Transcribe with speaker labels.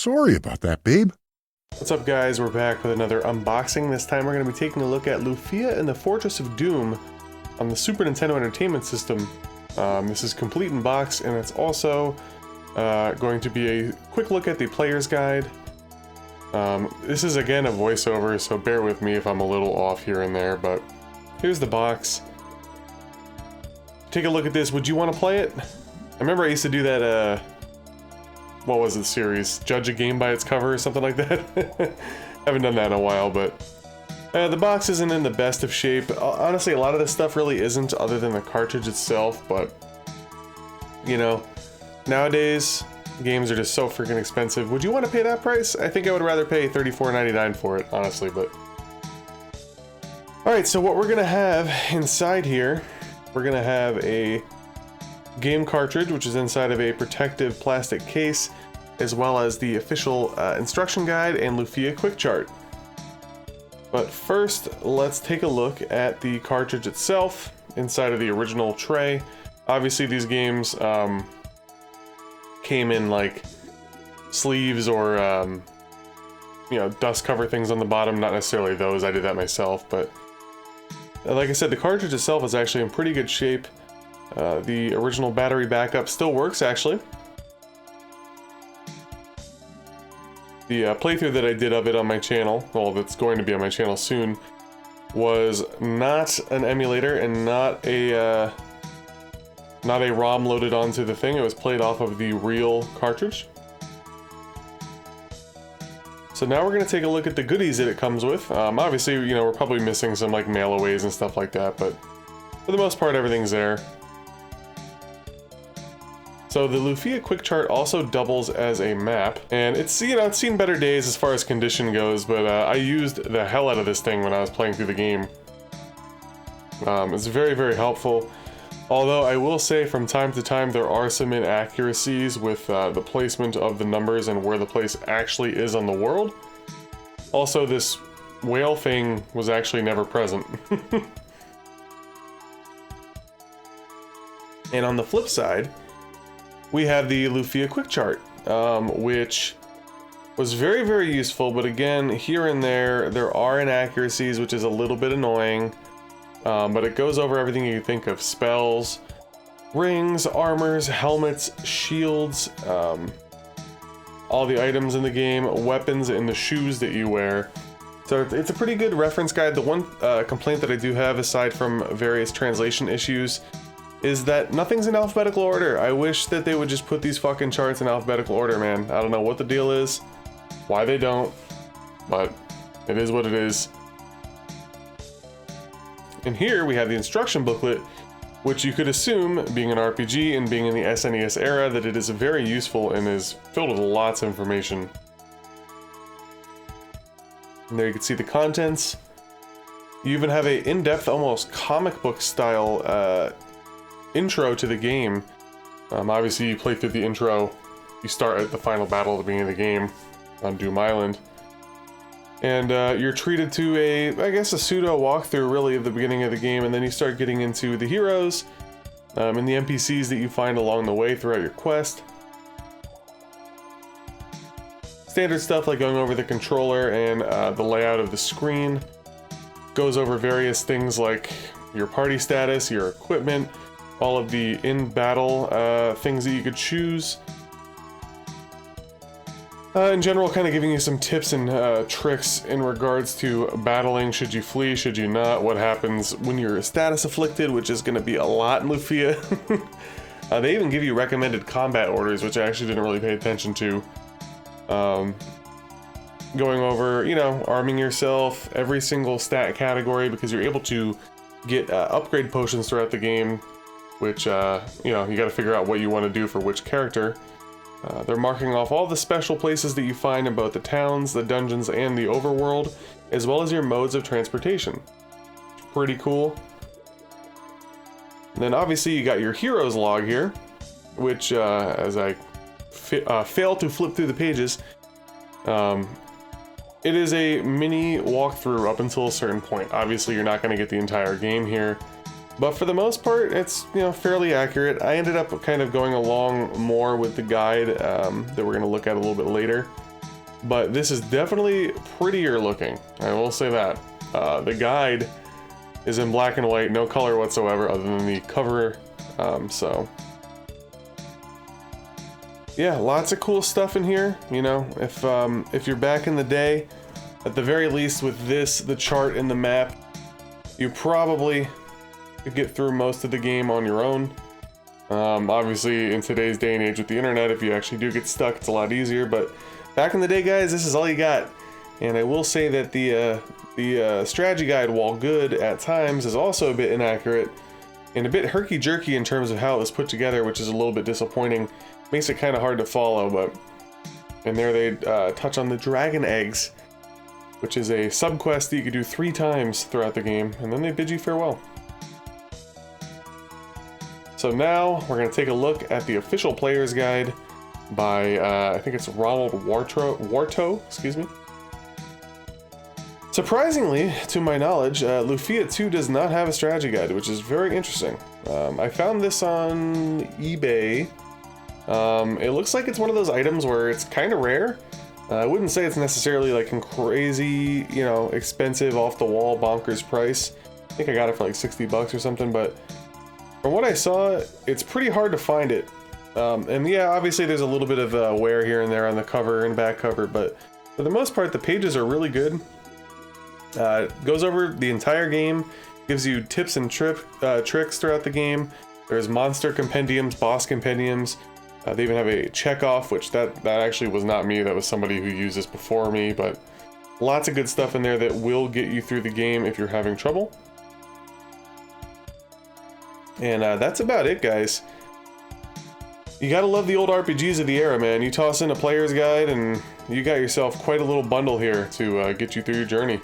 Speaker 1: Sorry about that, babe.
Speaker 2: What's up, guys? We're back with another unboxing. This time we're going to be taking a look at Lufia and the Fortress of Doom on the Super Nintendo Entertainment System. This is complete in box, and it's also going to be a quick look at the player's guide. This is again a voiceover, so bear with me if I'm a little off here and there, but here's the box. Take a look at this. Would you want to play it? I remember I used to do that, what was it, series? Judge a game by its cover or something like that? Haven't done that in a while, but the box isn't in the best of shape. Honestly, a lot of this stuff really isn't, other than the cartridge itself, but you know, nowadays games are just so freaking expensive. Would you want to pay that price? I think I would rather pay $34.99 for it, honestly, but alright, so what we're gonna have inside here, we're gonna have a game cartridge, which is inside of a protective plastic case, as well as the official instruction guide and Lufia quick chart. But first, let's take a look at the cartridge itself inside of the original tray. Obviously, these games came in like sleeves or you know, dust cover things on the bottom. Not necessarily those, I did that myself, but like I said, the cartridge itself is actually in pretty good shape. The original battery backup still works, actually. The playthrough that I did of it on my channel, well, that's going to be on my channel soon, was not an emulator and not a ROM loaded onto the thing. It was played off of the real cartridge. So now we're going to take a look at the goodies that it comes with. Obviously, you know, we're probably missing some like mail-aways and stuff like that, but for the most part, everything's there. So the Lufia quick chart also doubles as a map, and it's, you know, it's seen better days as far as condition goes, but I used the hell out of this thing when I was playing through the game. It's very, very helpful. Although I will say from time to time there are some inaccuracies with the placement of the numbers and where the place actually is on the world. Also, this whale thing was actually never present. And on the flip side, we have the Lufia quick chart, which was very, very useful, but again, here and there are inaccuracies, which is a little bit annoying. But it goes over everything you think of: spells, rings, armors, helmets, shields, all the items in the game, weapons, and the shoes that you wear. So it's a pretty good reference guide. The one complaint that I do have, aside from various translation issues, is that nothing's in alphabetical order. I wish that they would just put these fucking charts in alphabetical order, man. I don't know what the deal is, why they don't, but it is what it is. And here we have the instruction booklet, which you could assume, being an RPG and being in the SNES era, that it is very useful and is filled with lots of information. And there you can see the contents. You even have a in-depth, almost comic book style intro to the game. Obviously you play through the intro, you start at the final battle at the beginning of the game on Doom Island. And you're treated to I guess a pseudo walkthrough really at the beginning of the game, and then you start getting into the heroes and the NPCs that you find along the way throughout your quest. Standard stuff like going over the controller and the layout of the screen. Goes over various things like your party status, your equipment, all of the in-battle things that you could choose. In general, kind of giving you some tips and tricks in regards to battling. Should you flee, should you not, what happens when you're status afflicted, which is going to be a lot in Lufia. They even give you recommended combat orders, which I actually didn't really pay attention to. Going over, you know, arming yourself, every single stat category, because you're able to get upgrade potions throughout the game, which, you know, you got to figure out what you want to do for which character. They're marking off all the special places that you find in both the towns, the dungeons, and the overworld, as well as your modes of transportation. Pretty cool. And then obviously you got your heroes log here, which, as I fail to flip through the pages, it is a mini walkthrough up until a certain point. Obviously you're not going to get the entire game here, but for the most part, it's, you know, fairly accurate. I ended up kind of going along more with the guide that we're going to look at a little bit later. but this is definitely prettier looking. I will say that. The guide is in black and white, no color whatsoever other than the cover, so... Yeah, lots of cool stuff in here, you know, if you're back in the day, at the very least with this, the chart and the map, you probably could get through most of the game on your own. Obviously, in today's day and age with the internet, if you actually do get stuck, it's a lot easier, but back in the day, guys, this is all you got. And I will say that the strategy guide, while good at times, is also a bit inaccurate and a bit herky-jerky in terms of how it was put together, which is a little bit disappointing. Makes it kind of hard to follow, but... And there they touch on the dragon eggs, which is a sub-quest that you can do 3 times throughout the game, and then they bid you farewell. So now, we're going to take a look at the official player's guide by, I think it's Ronald Warto, excuse me. Surprisingly, to my knowledge, Lufia 2 does not have a strategy guide, which is very interesting. I found this on eBay. It looks like it's one of those items where it's kind of rare. I wouldn't say it's necessarily like a crazy, you know, expensive, off-the-wall, bonkers price. I think I got it for like 60 bucks or something, but from what I saw, it's pretty hard to find it. And yeah, obviously there's a little bit of wear here and there on the cover and back cover, but for the most part, the pages are really good. It goes over the entire game, gives you tips and tricks throughout the game. There's monster compendiums, boss compendiums. They even have a checkoff, which that actually was not me, that was somebody who used this before me, but lots of good stuff in there that will get you through the game if you're having trouble. And that's about it, guys. You gotta love the old RPGs of the era, man. You toss in a player's guide and you got yourself quite a little bundle here to get you through your journey.